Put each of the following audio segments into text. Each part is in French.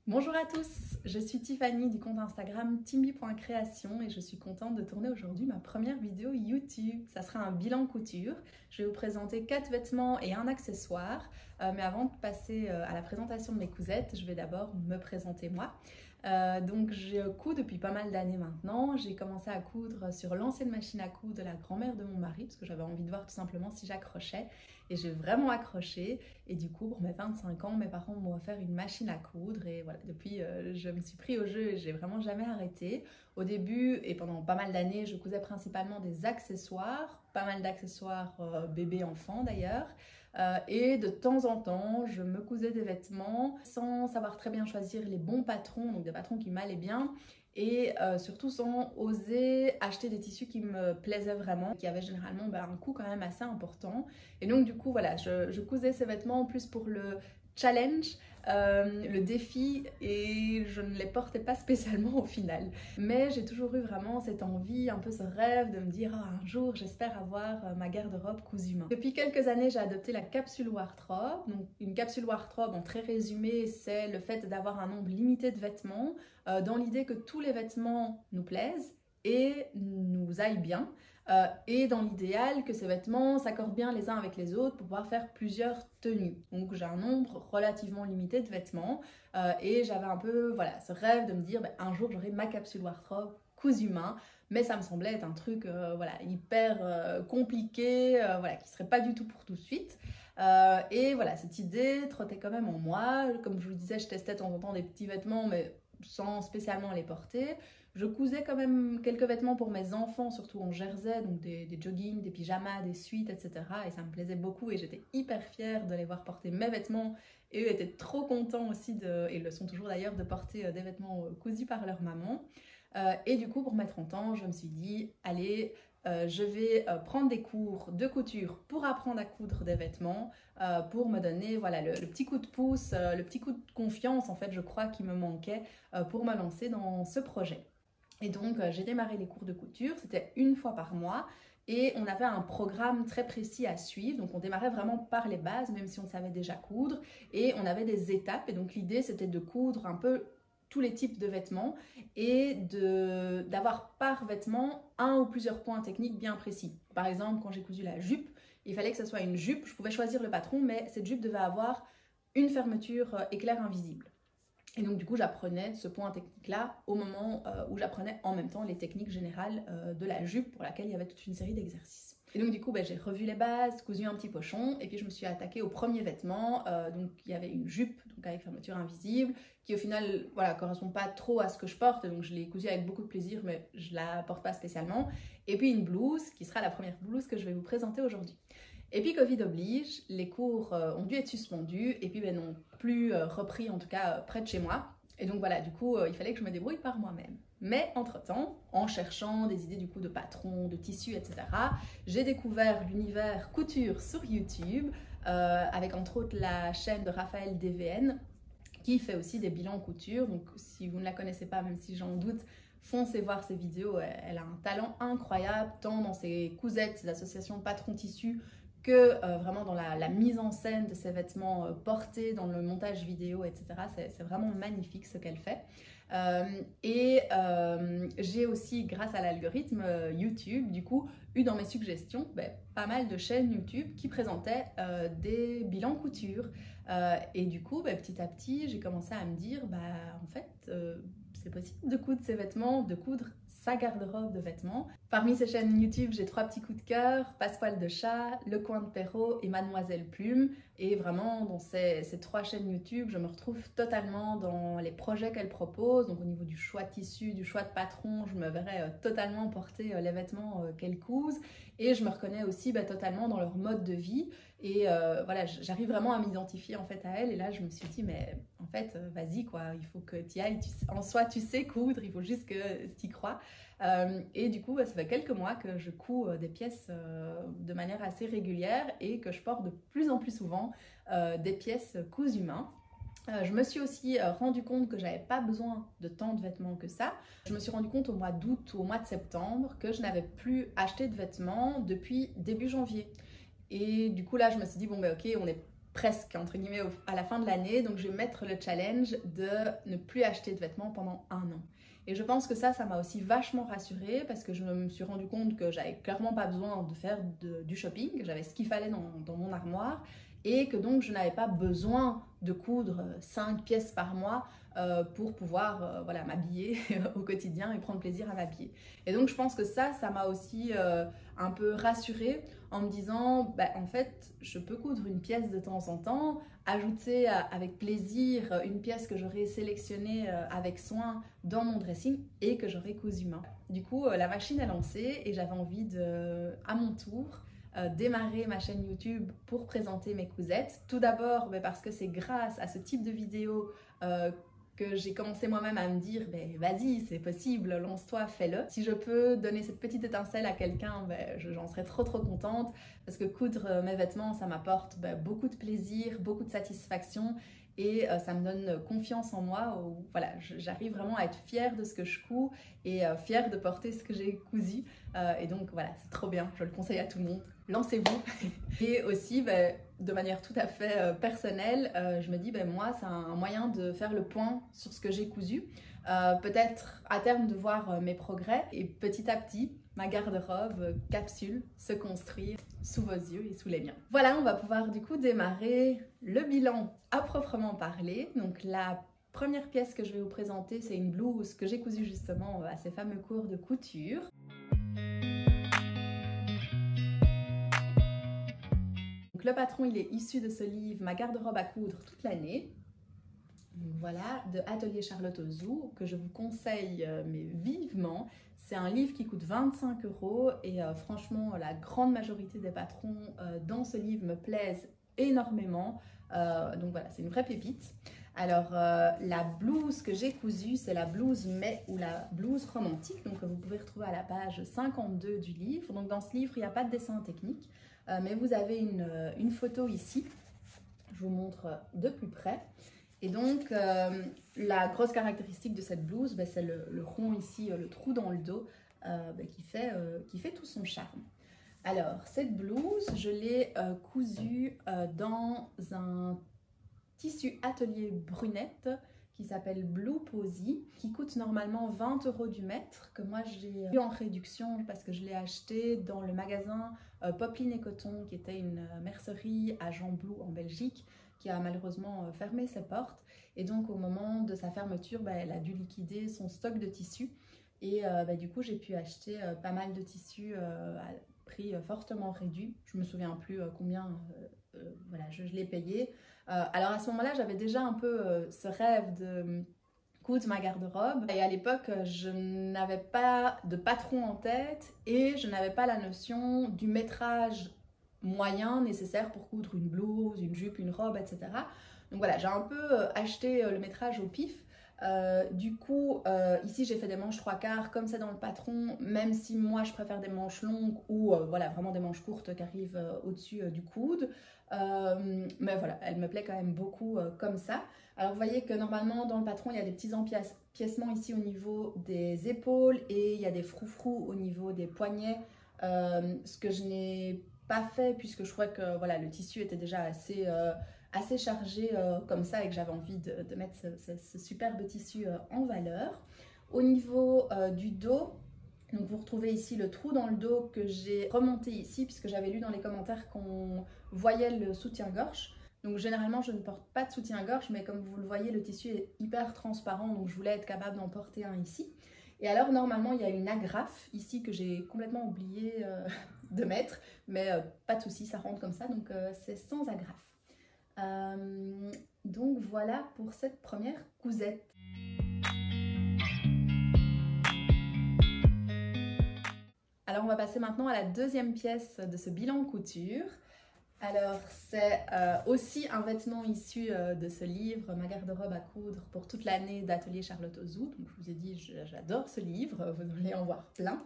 Bonjour à tous, je suis Tiffany du compte Instagram timmy.création et je suis contente de tourner aujourd'hui ma première vidéo YouTube. Ça sera un bilan couture. Je vais vous présenter 4 vêtements et un accessoire. Mais avant de passer à la présentation de mes cousettes, je vais d'abord me présenter moi. Donc je couds depuis pas mal d'années maintenant. J'ai commencé à coudre sur l'ancienne machine à coudre de la grand-mère de mon mari parce que j'avais envie de voir tout simplement si j'accrochais. Et j'ai vraiment accroché. Et du coup, pour mes 25 ans, mes parents m'ont offert une machine à coudre. Et voilà, depuis, je me suis pris au jeu et j'ai vraiment jamais arrêté. Au début et pendant pas mal d'années, je cousais principalement des accessoires, pas mal d'accessoires bébé-enfant d'ailleurs. Et de temps en temps, je me cousais des vêtements sans savoir très bien choisir les bons patrons, donc des patrons qui m'allaient bien. Et surtout sans oser acheter des tissus qui me plaisaient vraiment, qui avaient généralement un coût quand même assez important. Et donc du coup voilà, je cousais ces vêtements en plus pour le challenge, le défi, et je ne les portais pas spécialement au final. Mais j'ai toujours eu vraiment cette envie, un peu ce rêve de me dire un jour j'espère avoir ma garde-robe cousu main. Depuis quelques années j'ai adopté la capsule wardrobe. Donc une capsule wardrobe en très résumé, c'est le fait d'avoir un nombre limité de vêtements dans l'idée que tous les vêtements nous plaisent et nous aillent bien. Et dans l'idéal que ces vêtements s'accordent bien les uns avec les autres pour pouvoir faire plusieurs tenues. Donc j'ai un nombre relativement limité de vêtements et j'avais un peu voilà, ce rêve de me dire un jour j'aurai ma capsule wardrobe cousue main, mais ça me semblait être un truc voilà, hyper compliqué, voilà, qui serait pas du tout pour tout de suite. Et voilà, cette idée trottait quand même en moi. Comme je vous le disais, je testais de temps en temps des petits vêtements, mais sans spécialement les porter. Je cousais quand même quelques vêtements pour mes enfants, surtout en jersey, donc des joggings, des pyjamas, des sweats, etc. Et ça me plaisait beaucoup et j'étais hyper fière de les voir porter mes vêtements. Et eux étaient trop contents aussi, et le sont toujours d'ailleurs, de porter des vêtements cousus par leur maman. Et du coup, pour mes 30 ans, je me suis dit, allez, je vais prendre des cours de couture pour apprendre à coudre des vêtements, pour me donner voilà, le petit coup de pouce, le petit coup de confiance en fait, je crois, qui me manquait pour me lancer dans ce projet. Et donc j'ai démarré les cours de couture, c'était une fois par mois et on avait un programme très précis à suivre. Donc on démarrait vraiment par les bases, même si on savait déjà coudre, et on avait des étapes. Et donc l'idée c'était de coudre un peu tous les types de vêtements et d'avoir par vêtement un ou plusieurs points techniques bien précis. Par exemple, quand j'ai cousu la jupe, il fallait que ce soit une jupe, je pouvais choisir le patron, mais cette jupe devait avoir une fermeture éclair invisible. Et donc du coup j'apprenais ce point technique là au moment où j'apprenais en même temps les techniques générales de la jupe pour laquelle il y avait toute une série d'exercices. Et donc du coup j'ai revu les bases, cousu un petit pochon et puis je me suis attaquée au premier vêtement. Donc il y avait une jupe donc avec fermeture invisible qui au final voilà, correspond pas trop à ce que je porte, donc je l'ai cousue avec beaucoup de plaisir mais je la porte pas spécialement. Et puis une blouse qui sera la première blouse que je vais vous présenter aujourd'hui. Et puis Covid oblige, les cours ont dû être suspendus et puis non plus repris, en tout cas près de chez moi. Et donc voilà, du coup il fallait que je me débrouille par moi-même. Mais entre-temps, en cherchant des idées du coup de patrons, de tissus, etc., j'ai découvert l'univers couture sur YouTube, avec entre autres la chaîne de Raphaël DVN, qui fait aussi des bilans couture. Donc si vous ne la connaissez pas, même si j'en doute, foncez voir ses vidéos, elle a un talent incroyable, tant dans ses cousettes, ses associations de patrons tissus, que vraiment dans la mise en scène de ses vêtements portés, dans le montage vidéo, etc. C'est vraiment magnifique ce qu'elle fait. J'ai aussi, grâce à l'algorithme YouTube, du coup, eu dans mes suggestions pas mal de chaînes YouTube qui présentaient des bilans couture. Et du coup, petit à petit, j'ai commencé à me dire, en fait, c'est possible de coudre ces vêtements, de coudre sa garde-robe de vêtements. Parmi ces chaînes YouTube, j'ai 3 petits coups de cœur, Passepoil de chat, Le Coin de Perrault et Mademoiselle Plume. Et vraiment, dans ces 3 chaînes YouTube, je me retrouve totalement dans les projets qu'elles proposent. Donc au niveau du choix de tissu, du choix de patron, je me verrais totalement porter les vêtements qu'elles cousent. Et je me reconnais aussi totalement dans leur mode de vie. Et voilà, j'arrive vraiment à m'identifier en fait à elles. Et là, je me suis dit, mais en fait, vas-y quoi, il faut que tu y ailles. En soi, tu sais coudre, il faut juste que tu y crois. Et du coup, ça fait quelques mois que je couds des pièces de manière assez régulière et que je porte de plus en plus souvent des pièces cousues main. Je me suis aussi rendu compte que j'avais pas besoin de tant de vêtements que ça. Je me suis rendu compte au mois d'août ou au mois de septembre que je n'avais plus acheté de vêtements depuis début janvier. Et du coup là je me suis dit bon ok, on est presque entre guillemets à la fin de l'année, donc je vais mettre le challenge de ne plus acheter de vêtements pendant 1 an. Et je pense que ça m'a aussi vachement rassurée parce que je me suis rendu compte que j'avais clairement pas besoin de faire du shopping, j'avais ce qu'il fallait dans mon armoire et que donc je n'avais pas besoin de coudre 5 pièces par mois pour pouvoir voilà, m'habiller au quotidien et prendre plaisir à m'habiller. Et donc je pense que ça m'a aussi un peu rassurée en me disant bah, en fait je peux coudre une pièce de temps en temps, ajouter avec plaisir une pièce que j'aurais sélectionnée avec soin dans mon dressing et que j'aurais cousu main. Du coup la machine est lancée et j'avais envie de, à mon tour, démarrer ma chaîne YouTube pour présenter mes cousettes. Tout d'abord parce que c'est grâce à ce type de vidéo que j'ai commencé moi-même à me dire vas-y, c'est possible, lance-toi, fais-le. Si je peux donner cette petite étincelle à quelqu'un, j'en serais trop contente parce que coudre mes vêtements, ça m'apporte beaucoup de plaisir, beaucoup de satisfaction et ça me donne confiance en moi. Voilà, j'arrive vraiment à être fière de ce que je couds et fière de porter ce que j'ai cousu. Et donc voilà, c'est trop bien, je le conseille à tout le monde. Lancez-vous. Et aussi, de manière tout à fait personnelle, je me dis, moi, c'est un moyen de faire le point sur ce que j'ai cousu. Peut-être à terme de voir mes progrès et petit à petit, ma garde-robe capsule se construire sous vos yeux et sous les miens. Voilà, on va pouvoir du coup démarrer le bilan à proprement parler. Donc la première pièce que je vais vous présenter, c'est une blouse que j'ai cousue justement à ces fameux cours de couture. Le patron, il est issu de ce livre Ma garde-robe à coudre toute l'année. Voilà, de Atelier Charlotte Ozou, que je vous conseille mais vivement. C'est un livre qui coûte 25 € et franchement, la grande majorité des patrons dans ce livre me plaisent énormément. Donc voilà, c'est une vraie pépite. Alors, la blouse que j'ai cousue, c'est la blouse mai ou la blouse romantique, donc que vous pouvez retrouver à la page 52 du livre. Donc dans ce livre, il n'y a pas de dessin technique. Mais vous avez une photo ici, je vous montre de plus près. Et donc, la grosse caractéristique de cette blouse, c'est le rond ici, le trou dans le dos, qui fait tout son charme. Alors, cette blouse, je l'ai cousue dans un tissu atelier brunette qui s'appelle Blue Posy, qui coûte normalement 20 € du mètre, que moi j'ai eu en réduction parce que je l'ai acheté dans le magasin Popeline et Coton, qui était une mercerie à Jean-Blou en Belgique, qui a malheureusement fermé ses portes. Et donc au moment de sa fermeture, elle a dû liquider son stock de tissus. Et du coup j'ai pu acheter pas mal de tissus à prix fortement réduit. Je me souviens plus combien voilà, je l'ai payé. Alors à ce moment-là, j'avais déjà un peu ce rêve de coudre ma garde-robe. Et à l'époque, je n'avais pas de patron en tête et je n'avais pas la notion du métrage moyen nécessaire pour coudre une blouse, une jupe, une robe, etc. Donc voilà, j'ai un peu acheté le métrage au pif. Du coup, ici j'ai fait des manches 3/4 comme c'est dans le patron, même si moi je préfère des manches longues ou voilà, vraiment des manches courtes qui arrivent au-dessus du coude. Mais voilà, elle me plaît quand même beaucoup comme ça. Alors vous voyez que normalement dans le patron il y a des petits empiècements ici au niveau des épaules et il y a des froufrous au niveau des poignets, ce que je n'ai pas fait puisque je crois que voilà, le tissu était déjà assez chargé comme ça et que j'avais envie de mettre ce superbe tissu en valeur. Au niveau du dos, donc vous retrouvez ici le trou dans le dos que j'ai remonté ici puisque j'avais lu dans les commentaires qu'on voyait le soutien-gorge. Donc généralement je ne porte pas de soutien-gorge, mais comme vous le voyez le tissu est hyper transparent, donc je voulais être capable d'en porter un ici. Et alors normalement il y a une agrafe ici que j'ai complètement oublié de mettre, mais pas de souci, ça rentre comme ça, donc c'est sans agrafe. Donc voilà pour cette première cousette. Alors on va passer maintenant à la deuxième pièce de ce bilan couture. Alors c'est aussi un vêtement issu de ce livre, Ma garde-robe à coudre pour toute l'année d'Atelier Charlotte Ozou. Donc je vous ai dit, j'adore ce livre, vous allez en voir plein.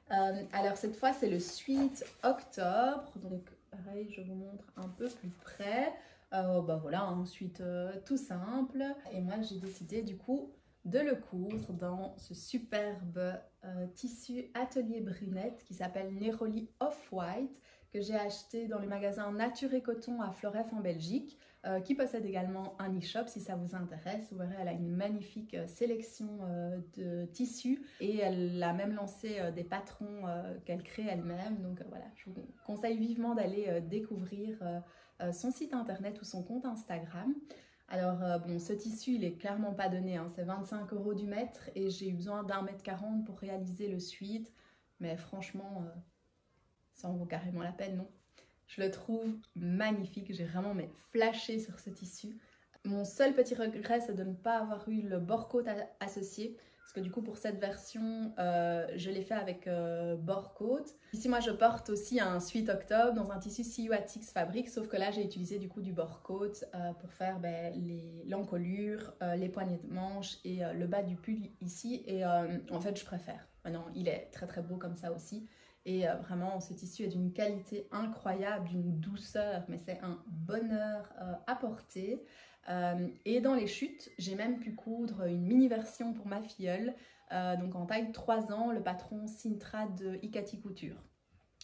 Alors cette fois c'est le Suite Octobre, donc pareil je vous montre un peu plus près. Voilà, ensuite tout simple. Et moi j'ai décidé du coup de le coudre dans ce superbe tissu atelier brunette qui s'appelle Neroli Off-White, que j'ai acheté dans le magasin Nature et Coton à Floref en Belgique, qui possède également un e-shop si ça vous intéresse. Vous verrez, elle a une magnifique sélection de tissus et elle a même lancé des patrons qu'elle crée elle-même. Donc voilà, je vous conseille vivement d'aller découvrir son site internet ou son compte Instagram. Alors bon, ce tissu il est clairement pas donné, hein, c'est 25 € du mètre et j'ai eu besoin d'1,40 m pour réaliser le sweat, mais franchement ça en vaut carrément la peine, non? Je le trouve magnifique, j'ai vraiment flashé sur ce tissu. Mon seul petit regret c'est de ne pas avoir eu le bord côte associé. Parce que du coup pour cette version, je l'ai fait avec bord côte. Ici moi je porte aussi un sweat octobre dans un tissu CUATX Fabric, sauf que là j'ai utilisé du coup du bord côte pour faire l'encolure, les poignées de manche et le bas du pull ici. Et en fait je préfère. Maintenant il est très très beau comme ça aussi. Et vraiment ce tissu est d'une qualité incroyable, d'une douceur, mais c'est un bonheur à porter. Et dans les chutes, j'ai même pu coudre une mini version pour ma filleule, donc en taille 3 ans, le patron Sintra de Ikati Couture.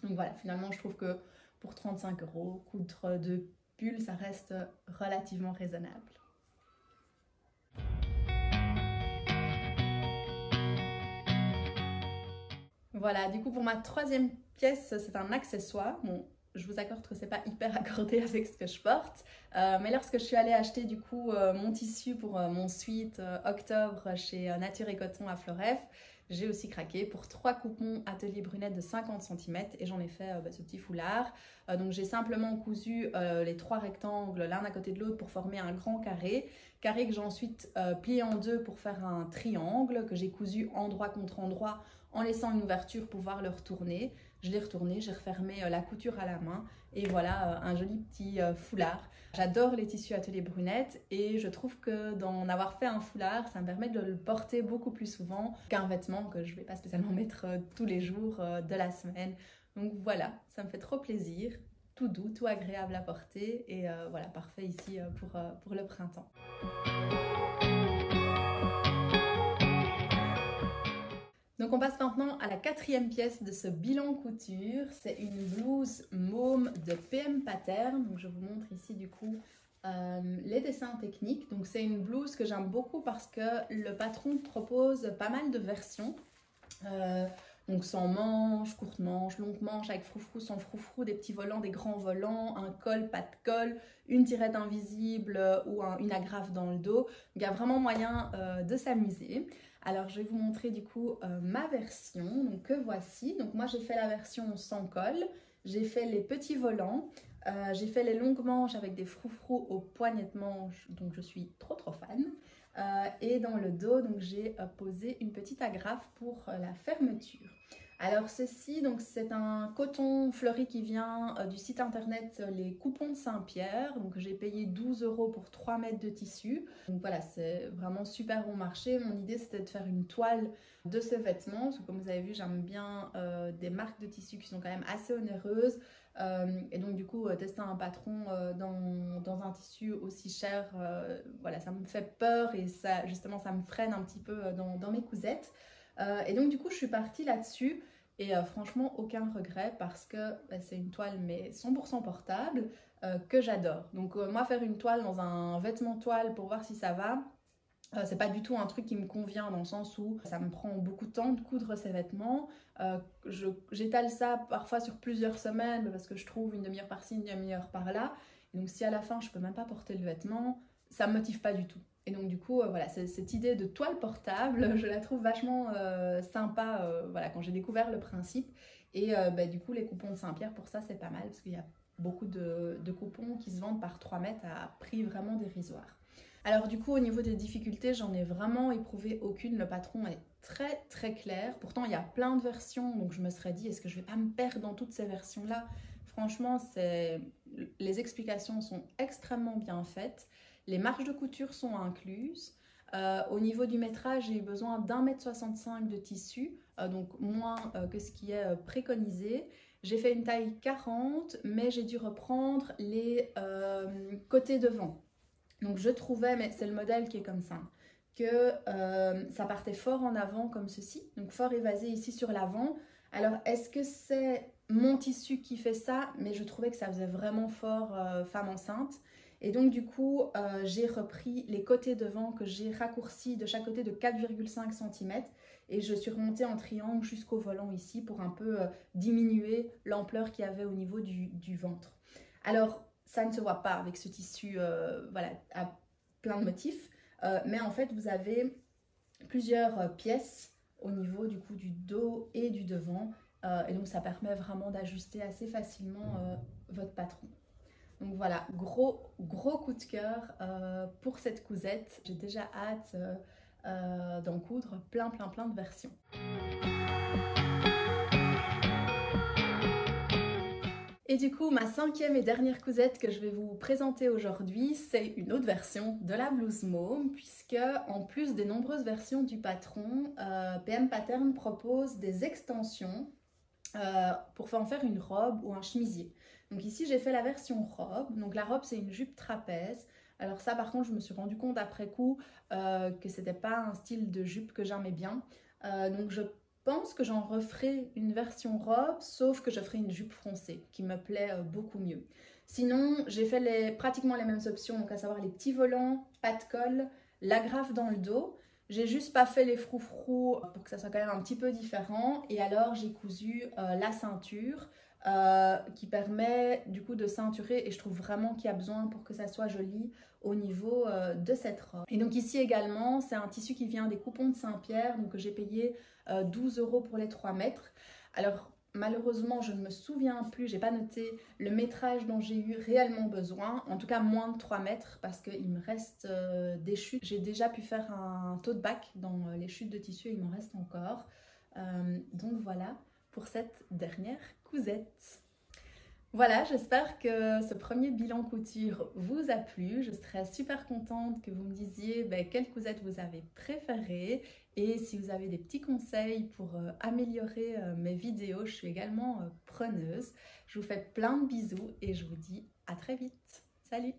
Donc voilà, finalement je trouve que pour 35 €, coudre 2 pulls, ça reste relativement raisonnable. Voilà, du coup pour ma troisième pièce, c'est un accessoire. Bon, je vous accorde que c'est pas hyper accordé avec ce que je porte, mais lorsque je suis allée acheter du coup mon tissu pour mon sweat octobre chez Nature et Coton à Floref, j'ai aussi craqué pour 3 coupons atelier brunette de 50 cm et j'en ai fait ce petit foulard. Donc j'ai simplement cousu les 3 rectangles l'un à côté de l'autre pour former un grand carré que j'ai ensuite plié en deux pour faire un triangle que j'ai cousu endroit contre endroit en laissant une ouverture pour pouvoir le retourner. Je l'ai retourné, j'ai refermé la couture à la main et voilà un joli petit foulard. J'adore les tissus atelier brunette et je trouve que d'en avoir fait un foulard, ça me permet de le porter beaucoup plus souvent qu'un vêtement que je ne vais pas spécialement mettre tous les jours de la semaine. Donc voilà, ça me fait trop plaisir, tout doux, tout agréable à porter et voilà, parfait ici pour le printemps. Donc on passe maintenant à la quatrième pièce de ce bilan couture. C'est une blouse môme de PM Pattern. Donc je vous montre ici du coup les dessins techniques. Donc c'est une blouse que j'aime beaucoup parce que le patron propose pas mal de versions. Donc sans manches, courte manche, longue manche, avec froufrou, sans froufrou, des petits volants, des grands volants, un col, pas de col, une tirette invisible ou une agrafe dans le dos. Donc il y a vraiment moyen de s'amuser. Alors je vais vous montrer du coup ma version, donc que voici. Donc moi j'ai fait la version sans col, j'ai fait les petits volants, j'ai fait les longues manches avec des froufrous aux poignets de manche, donc je suis trop fan. Et dans le dos, donc j'ai posé une petite agrafe pour la fermeture. Alors ceci, donc c'est un coton fleuri qui vient du site internet Les Coupons de Saint-Pierre. Donc j'ai payé 12 € pour 3 mètres de tissu. Donc voilà, c'est vraiment super bon marché. Mon idée c'était de faire une toile de ce vêtement. Parce que comme vous avez vu, j'aime bien des marques de tissu qui sont quand même assez onéreuses. Et donc du coup, tester un patron dans un tissu aussi cher, voilà, ça me fait peur et ça, justement, ça me freine un petit peu dans mes cousettes. Et donc du coup je suis partie là-dessus et franchement aucun regret parce que c'est une toile mais 100% portable que j'adore. Donc moi faire une toile dans un vêtement toile pour voir si ça va, c'est pas du tout un truc qui me convient dans le sens où ça me prend beaucoup de temps de coudre ces vêtements. J'étale ça parfois sur plusieurs semaines parce que je trouve une demi-heure par-ci, une demi-heure par-là. Et donc si à la fin je peux même pas porter le vêtement, ça me motive pas du tout. Et donc du coup, voilà, cette idée de toile portable, je la trouve vachement sympa voilà, quand j'ai découvert le principe. Et du coup, les coupons de Saint-Pierre, pour ça, c'est pas mal parce qu'il y a beaucoup de coupons qui se vendent par 3 mètres à prix vraiment dérisoire. Alors du coup, au niveau des difficultés, j'en ai vraiment éprouvé aucune. Le patron est très clair. Pourtant, il y a plein de versions, donc je me serais dit, est-ce que je vais pas me perdre dans toutes ces versions-là? Franchement, les explications sont extrêmement bien faites. Les marges de couture sont incluses. Au niveau du métrage, j'ai eu besoin d'1,65 m de tissu, donc moins que ce qui est préconisé. J'ai fait une taille 40, mais j'ai dû reprendre les côtés devant. Donc je trouvais, mais c'est le modèle qui est comme ça, que ça partait fort en avant comme ceci, donc fort évasé ici sur l'avant. Alors est-ce que c'est mon tissu qui fait ça, mais je trouvais que ça faisait vraiment fort femme enceinte. Et donc du coup, j'ai repris les côtés devant que j'ai raccourcis de chaque côté de 4,5 cm et je suis remontée en triangle jusqu'au volant ici pour un peu diminuer l'ampleur qu'il y avait au niveau du ventre. Alors, ça ne se voit pas avec ce tissu voilà, à plein de motifs, mais en fait, vous avez plusieurs pièces au niveau du coup du dos et du devant et donc ça permet vraiment d'ajuster assez facilement votre patron. Donc voilà, gros coup de cœur pour cette cousette. J'ai déjà hâte d'en coudre plein de versions. Et du coup, ma cinquième et dernière cousette que je vais vous présenter aujourd'hui, c'est une autre version de la blouse môme, puisque en plus des nombreuses versions du patron, PM Pattern propose des extensions pour en faire une robe ou un chemisier. Donc ici, j'ai fait la version robe. Donc la robe, c'est une jupe trapèze. Alors ça, par contre, je me suis rendu compte après coup que c'était pas un style de jupe que j'aimais bien. Donc je pense que j'en referai une version robe, sauf que je ferai une jupe froncée, qui me plaît beaucoup mieux. Sinon, j'ai fait pratiquement les mêmes options, donc à savoir les petits volants, pas de colle, l'agrafe dans le dos. J'ai juste pas fait les froufrous pour que ça soit quand même un petit peu différent. Et alors, j'ai cousu la ceinture qui permet du coup de ceinturer. Et je trouve vraiment qu'il y a besoin pour que ça soit joli au niveau de cette robe. Et donc ici également, c'est un tissu qui vient des coupons de Saint-Pierre. Donc j'ai payé 12 € pour les 3 mètres. Alors, malheureusement, je ne me souviens plus, j'ai pas noté le métrage dont j'ai eu réellement besoin, en tout cas moins de 3 mètres parce qu'il me reste des chutes. J'ai déjà pu faire un tote bag dans les chutes de tissu et il m'en reste encore. Donc voilà pour cette dernière cousette. Voilà, j'espère que ce premier bilan couture vous a plu. Je serais super contente que vous me disiez quelle cousette vous avez préférée et si vous avez des petits conseils pour améliorer mes vidéos, je suis également preneuse. Je vous fais plein de bisous et je vous dis à très vite. Salut!